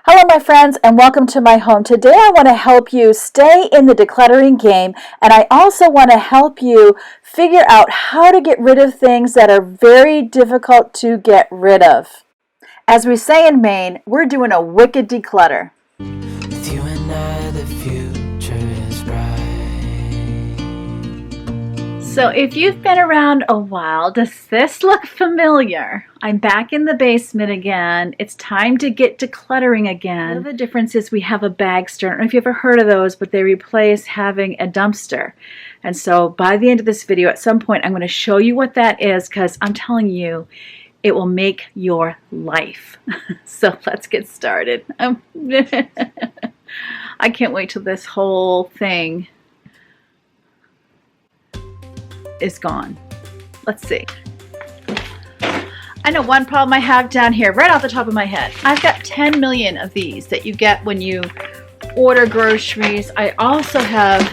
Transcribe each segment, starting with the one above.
Hello my friends and welcome to my home. Today I want to help you stay in the decluttering game, and I also want to help you figure out how to get rid of things that are very difficult to get rid of. As we say in Maine, we're doing a wicked declutter. With you and I, the future is bright. So if you've been around a while, does this look familiar? I'm back in the basement again. It's time to get decluttering again. One of the difference is we have a bagster. I don't know if you've ever heard of those, but they replace having a dumpster. And so by the end of this video, at some point, I'm going to show you what that is, because I'm telling you, it will make your life. So let's get started. I can't wait till this whole thing is gone. Let's see. I know one problem I have down here, right off the top of my head. I've got 10 million of these that you get when you order groceries. I also have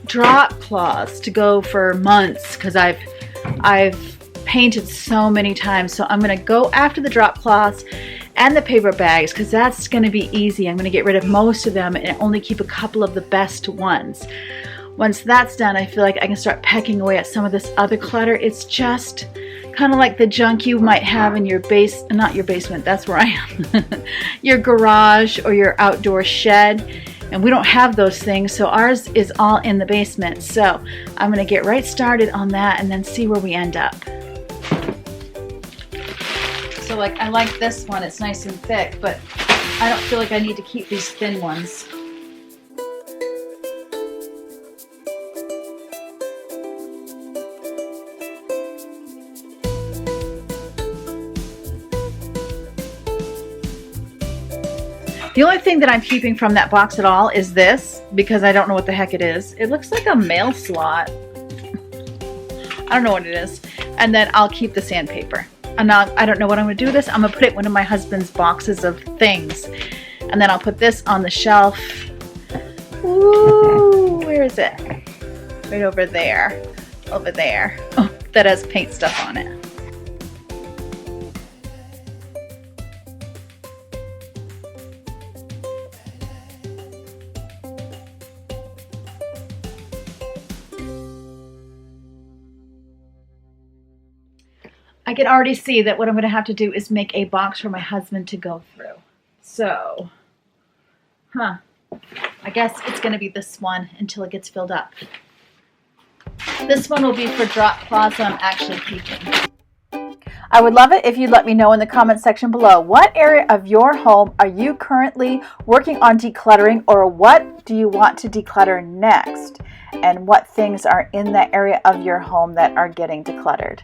drop cloths to go for months because I've painted so many times. So I'm going to go after the drop cloths and the paper bags because that's going to be easy. I'm going to get rid of most of them and only keep a couple of the best ones. Once that's done, I feel like I can start pecking away at some of this other clutter. It's just kind of like the junk you might have in your not your basement, that's where I am, your garage or your outdoor shed. And we don't have those things, so ours is all in the basement. So I'm gonna get right started on that and then see where we end up. So like, I like this one, it's nice and thick, but I don't feel like I need to keep these thin ones. The only thing that I'm keeping from that box at all is this, because I don't know what the heck it is. It looks like a mail slot. I don't know what it is. And then I'll keep the sandpaper. And I don't know what I'm going to do with this. I'm going to put it in one of my husband's boxes of things. And then I'll put this on the shelf. Ooh, where is it? Right over there. Over there. Oh, that has paint stuff on it. I can already see that what I'm going to have to do is make a box for my husband to go through. So, I guess it's going to be this one until it gets filled up. This one will be for drop cloths I'm actually keeping. I would love it if you'd let me know in the comment section below, what area of your home are you currently working on decluttering, or what do you want to declutter next? And what things are in that area of your home that are getting decluttered?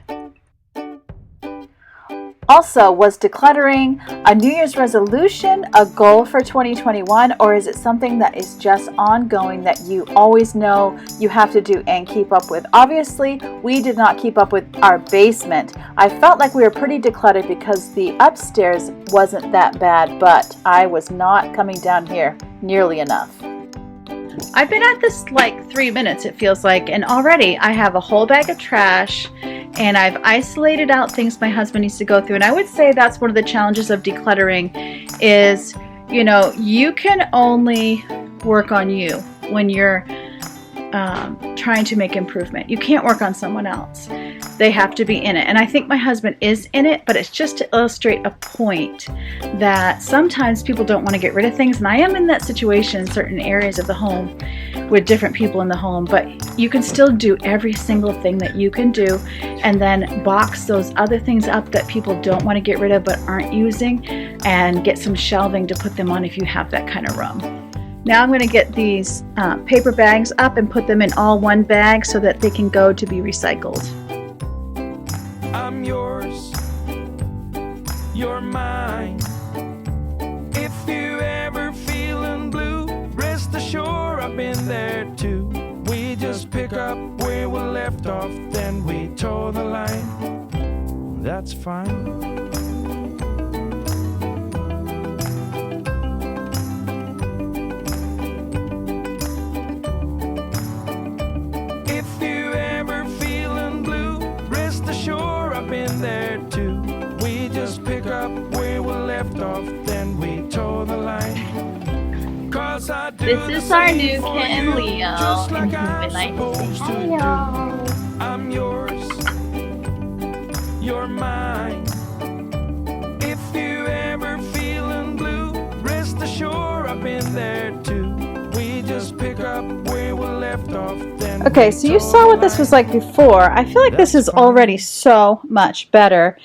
Also, was decluttering a New Year's resolution, a goal for 2021, or is it something that is just ongoing that you always know you have to do and keep up with? Obviously, we did not keep up with our basement. I felt like we were pretty decluttered because the upstairs wasn't that bad, but I was not coming down here nearly enough. I've been at this like 3 minutes, it feels like, and already I have a whole bag of trash and I've isolated out things my husband needs to go through. And I would say that's one of the challenges of decluttering is, you know, you can only work on you when you're trying to make improvement. You can't work on someone else. They have to be in it. And I think my husband is in it, but it's just to illustrate a point that sometimes people don't want to get rid of things. And I am in that situation in certain areas of the home with different people in the home, but you can still do every single thing that you can do and then box those other things up that people don't want to get rid of but aren't using, and get some shelving to put them on if you have that kind of room. Now I'm going to get these paper bags up and put them in all one bag so that they can go to be recycled. I'm yours, you're mine. If you ever feeling blue, rest assured I've been there too. We just pick up where we left off, then we toe the line. That's fine. Been there too. We just pick up where we left off. off, then we toe the line. 'Cause I do This the is our same new for kitten, you, Leo, just and like I'm he would like to supposed say to do. I'm yours, you're mine. If you ever feeling blue, rest assured I've been there too. We just pick up where we left off, then Okay, we so you toe saw the what this was line. like before. I feel like this That's is already fine. so much better.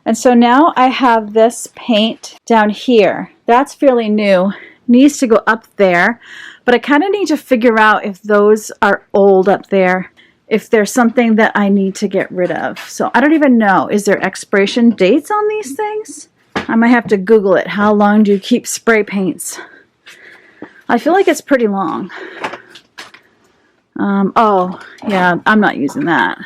And so now I have this paint down here. That's fairly new. Needs to go up there. But I kind of need to figure out if those are old up there. If there's something that I need to get rid of. So I don't even know. Is there expiration dates on these things? I might have to Google it. How long do you keep spray paints? I feel like it's pretty long. Oh, yeah, I'm not using that.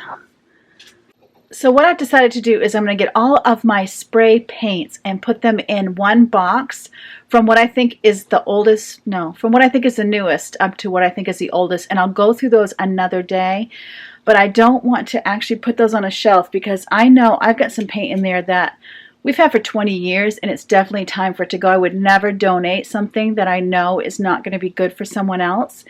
So what I've decided to do is I'm going to get all of my spray paints and put them in one box from what I think is the oldest, no, from what I think is the newest up to what I think is the oldest. And I'll go through those another day. But I don't want to actually put those on a shelf because I know I've got some paint in there that we've had for 20 years and it's definitely time for it to go. I would never donate something that I know is not going to be good for someone else.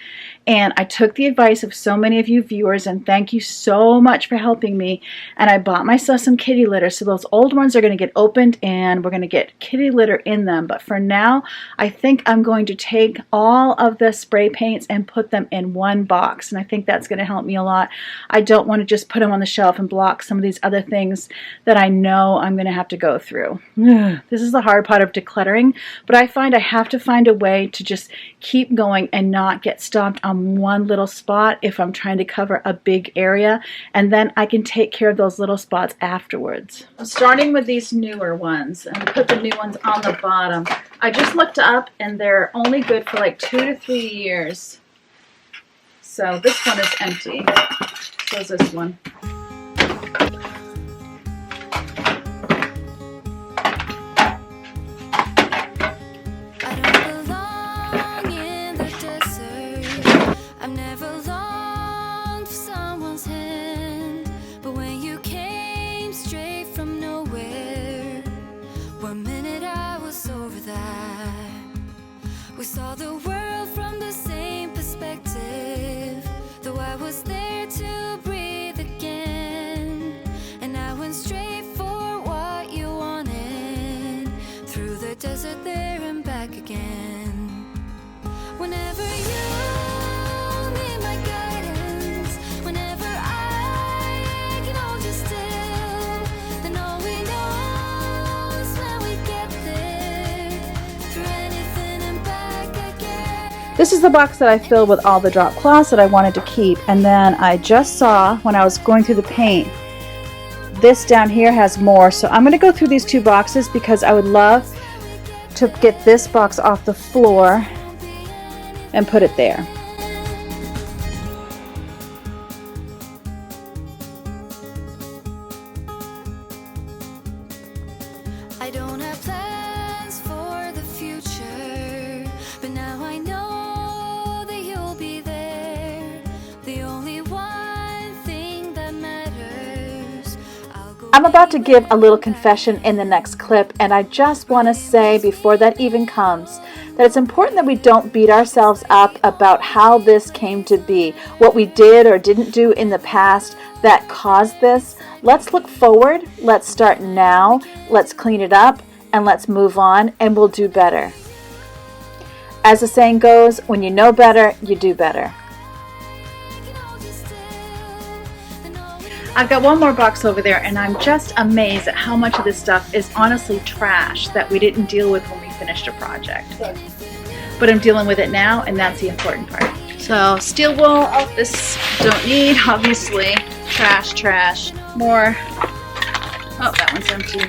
And I took the advice of so many of you viewers, and thank you so much for helping me. And I bought myself some kitty litter. So those old ones are going to get opened and we're going to get kitty litter in them. But for now, I think I'm going to take all of the spray paints and put them in one box. And I think that's going to help me a lot. I don't want to just put them on the shelf and block some of these other things that I know I'm going to have to go through. This is the hard part of decluttering, but I find I have to find a way to just keep going and not get stopped on one little spot if I'm trying to cover a big area, and then I can take care of those little spots afterwards. I'm starting with these newer ones and put the new ones on the bottom. I just looked up and they're only good for like 2 to 3 years. So this one is empty. So is this one. We saw the world from the same perspective, though I was there to breathe again. And I went straight for what you wanted, through the desert there and back again. Whenever you need my guidance, whenever I can hold you still, then all we know is when we get there, through anything and back again. This is the box that I filled with all the drop cloths that I wanted to keep, and then I just saw when I was going through the paint, this down here has more. So I'm going to go through these 2 boxes because I would love to get this box off the floor and put it there. I don't have plans for the future, but now I know that you'll be there. The only one thing that matters. I'm about to give a little confession in the next clip, and I just want to say before that even comes that it's important that we don't beat ourselves up about how this came to be, what we did or didn't do in the past that caused this. Let's look forward, let's start now, let's clean it up, and let's move on, and we'll do better. As the saying goes, when you know better, you do better. I've got one more box over there, and I'm just amazed at how much of this stuff is honestly trash that we didn't deal with when we finished a project. But I'm dealing with it now, and that's the important part. So steel wool, oh, this don't need, obviously. Trash, trash. More. Oh, that one's empty.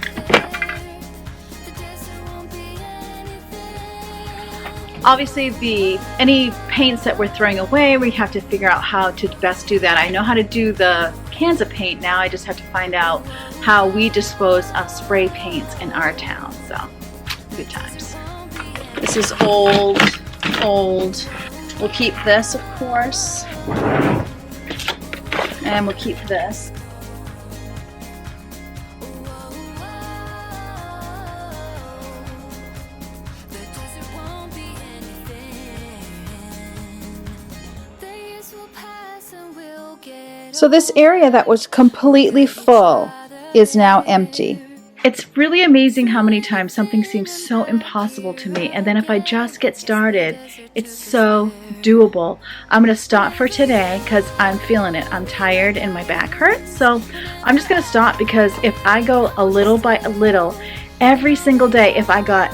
Obviously, any paints that we're throwing away, we have to figure out how to best do that. I know how to do the cans of paint now. I just have to find out how we dispose of spray paints in our town. So, good times. This is old. We'll keep this, of course. And we'll keep this. So this area that was completely full is now empty. It's really amazing how many times something seems so impossible to me, and then if I just get started, it's so doable. I'm going to stop for today because I'm feeling it. I'm tired and my back hurts, so I'm just going to stop, because if I go a little by a little, every single day, if I got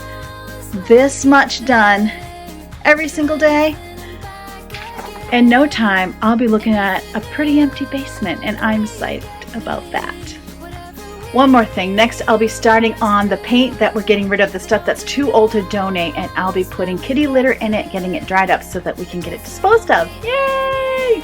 this much done every single day, in no time, I'll be looking at a pretty empty basement, and I'm psyched about that. One more thing, next I'll be starting on the paint that we're getting rid of, the stuff that's too old to donate, and I'll be putting kitty litter in it, getting it dried up so that we can get it disposed of. Yay!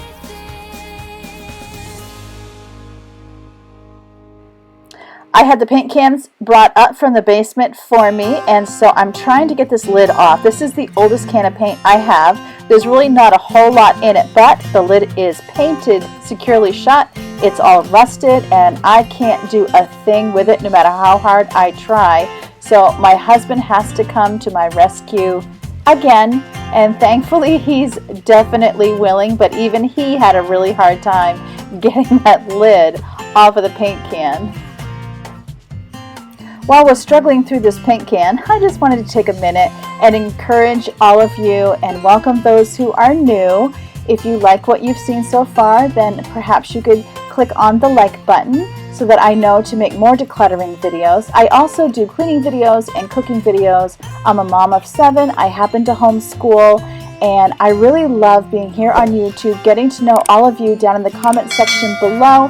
I had the paint cans brought up from the basement for me, and so I'm trying to get this lid off. This is the oldest can of paint I have. There's really not a whole lot in it, but the lid is painted securely shut. It's all rusted, and I can't do a thing with it no matter how hard I try. So my husband has to come to my rescue again, and thankfully he's definitely willing, but even he had a really hard time getting that lid off of the paint can. While we're struggling through this paint can, I just wanted to take a minute and encourage all of you and welcome those who are new. If you like what you've seen so far, then perhaps you could click on the like button so that I know to make more decluttering videos. I also do cleaning videos and cooking videos. I'm a mom of 7. I happen to homeschool, and I really love being here on YouTube, getting to know all of you down in the comment section below,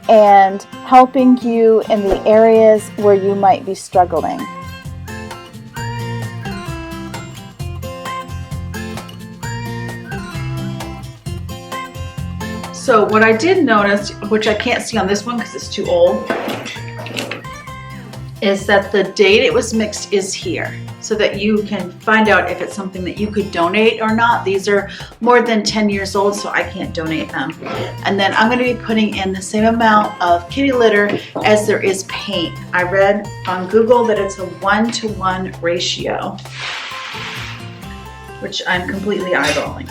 and helping you in the areas where you might be struggling. So what I did notice, which I can't see on this one because it's too old, is that the date it was mixed is here, so that you can find out if it's something that you could donate or not. These are more than 10 years old, so I can't donate them. And then I'm going to be putting in the same amount of kitty litter as there is paint. I read on Google that it's a 1-to-1 ratio, which I'm completely eyeballing.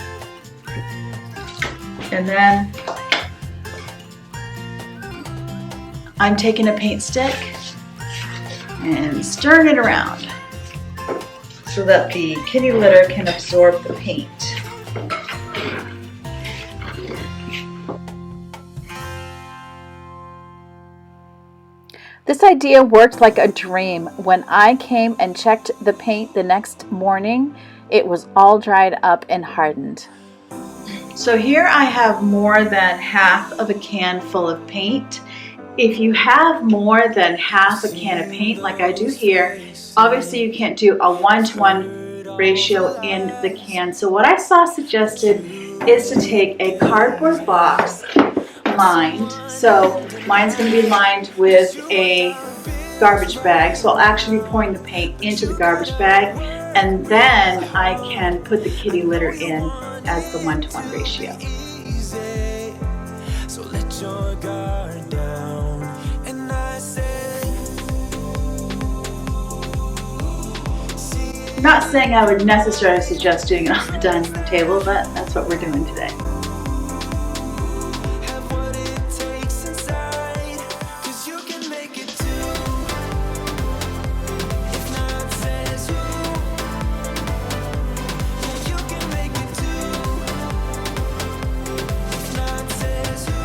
And then I'm taking a paint stick and stirring it around so that the kitty litter can absorb the paint. This idea worked like a dream. When I came and checked the paint the next morning, it was all dried up and hardened. So here I have more than half of a can full of paint. If you have more than half a can of paint like I do here, obviously you can't do a 1-to-1 ratio in the can. So what I saw suggested is to take a cardboard box lined. So mine's going to be lined with a garbage bag. So I'll actually be pouring the paint into the garbage bag, and then I can put the kitty litter in as the 1-to-1 ratio. So let your guard down, and I say, I'm not saying I would necessarily suggest doing it on the dining room table, but that's what we're doing today. have what it takes inside, 'cause you can make it too. If not says who, yeah, you can make it too. If not says who,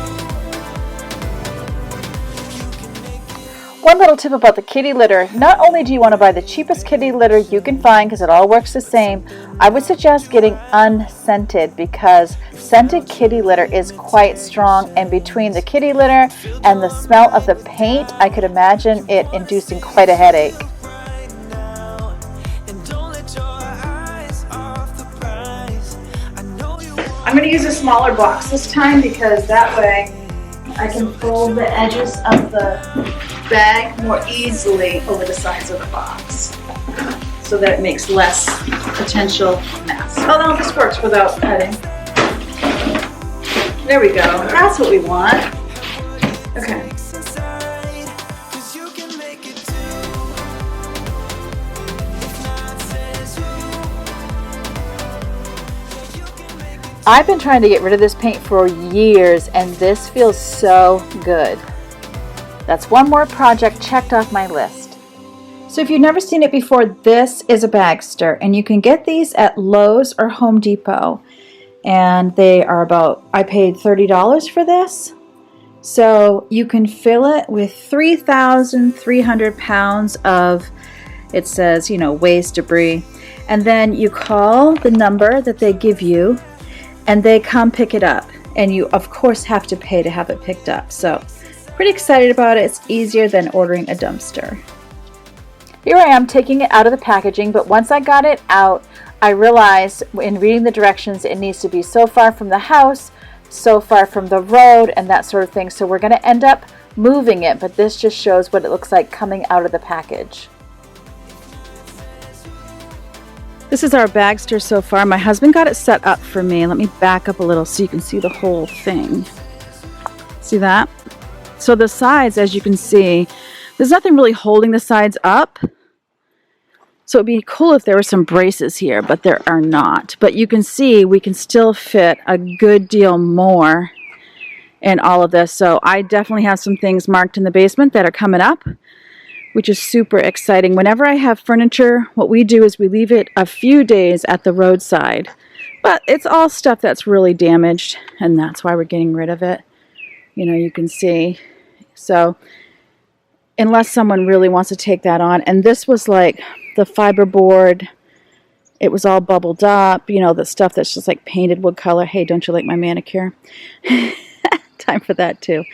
you can make it. One little tip about the kitty litter: not only do you want to buy the cheapest kitty litter you can find because it all works the same, I would suggest getting unscented, because scented kitty litter is quite strong, and between the kitty litter and the smell of the paint, I could imagine it inducing quite a headache. And don't let your eyes off the prize. I know you want. I'm going to use a smaller box this time, because that way I can fold the edges of the bag more easily over the sides of the box, so that it makes less potential mess. Oh no, this works without cutting. There we go. That's what we want. Okay. Inside, 'cause you can make it too. If not says who, yeah, you can make it I've been trying to get rid of this paint for years, and this feels so good. That's one more project checked off my list. So if you've never seen it before, this is a bagster, and you can get these at Lowe's or Home Depot. And they are about, I paid $30 for this. So you can fill it with 3,300 pounds of, it says, waste, debris. And then you call the number that they give you, and they come pick it up. And you, of course, have to pay to have it picked up. So pretty excited about it. It's easier than ordering a dumpster. Here I am taking it out of the packaging, but once I got it out, I realized in reading the directions it needs to be so far from the house, so far from the road, and that sort of thing. So we're going to end up moving it, but this just shows what it looks like coming out of the package. This is our bagster so far. My husband got it set up for me. Let me back up a little so you can see the whole thing. See that? So the sides, as you can see, there's nothing really holding the sides up. So it'd be cool if there were some braces here, but there are not. But you can see we can still fit a good deal more in all of this. So I definitely have some things marked in the basement that are coming up, which is super exciting. Whenever I have furniture, what we do is we leave it a few days at the roadside. But it's all stuff that's really damaged, and that's why we're getting rid of it. You can see. So unless someone really wants to take that on, and this was like the fiberboard, it was all bubbled up, the stuff that's just like painted wood color. Hey, don't you like my manicure? Time for that too.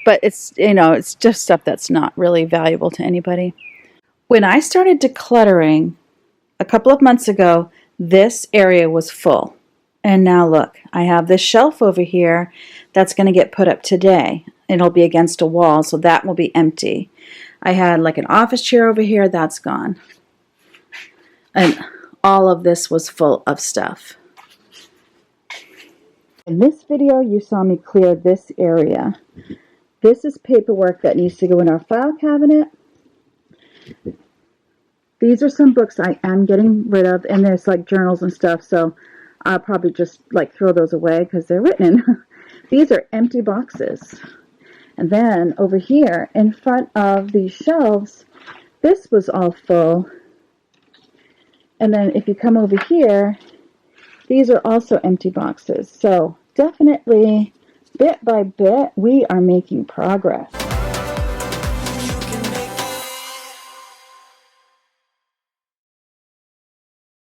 But it's, it's just stuff that's not really valuable to anybody. When I started decluttering a couple of months ago, this area was full. And now look, I have this shelf over here that's going to get put up today. It'll be against a wall, so that will be empty. I had like an office chair over here, that's gone. And all of this was full of stuff. In this video, you saw me clear this area. This is paperwork that needs to go in our file cabinet. These are some books I am getting rid of, and there's like journals and stuff, so I'll probably just like throw those away because they're written in. These are empty boxes. And then over here in front of these shelves, this was all full. And then if you come over here, these are also empty boxes. So definitely, bit by bit, we are making progress.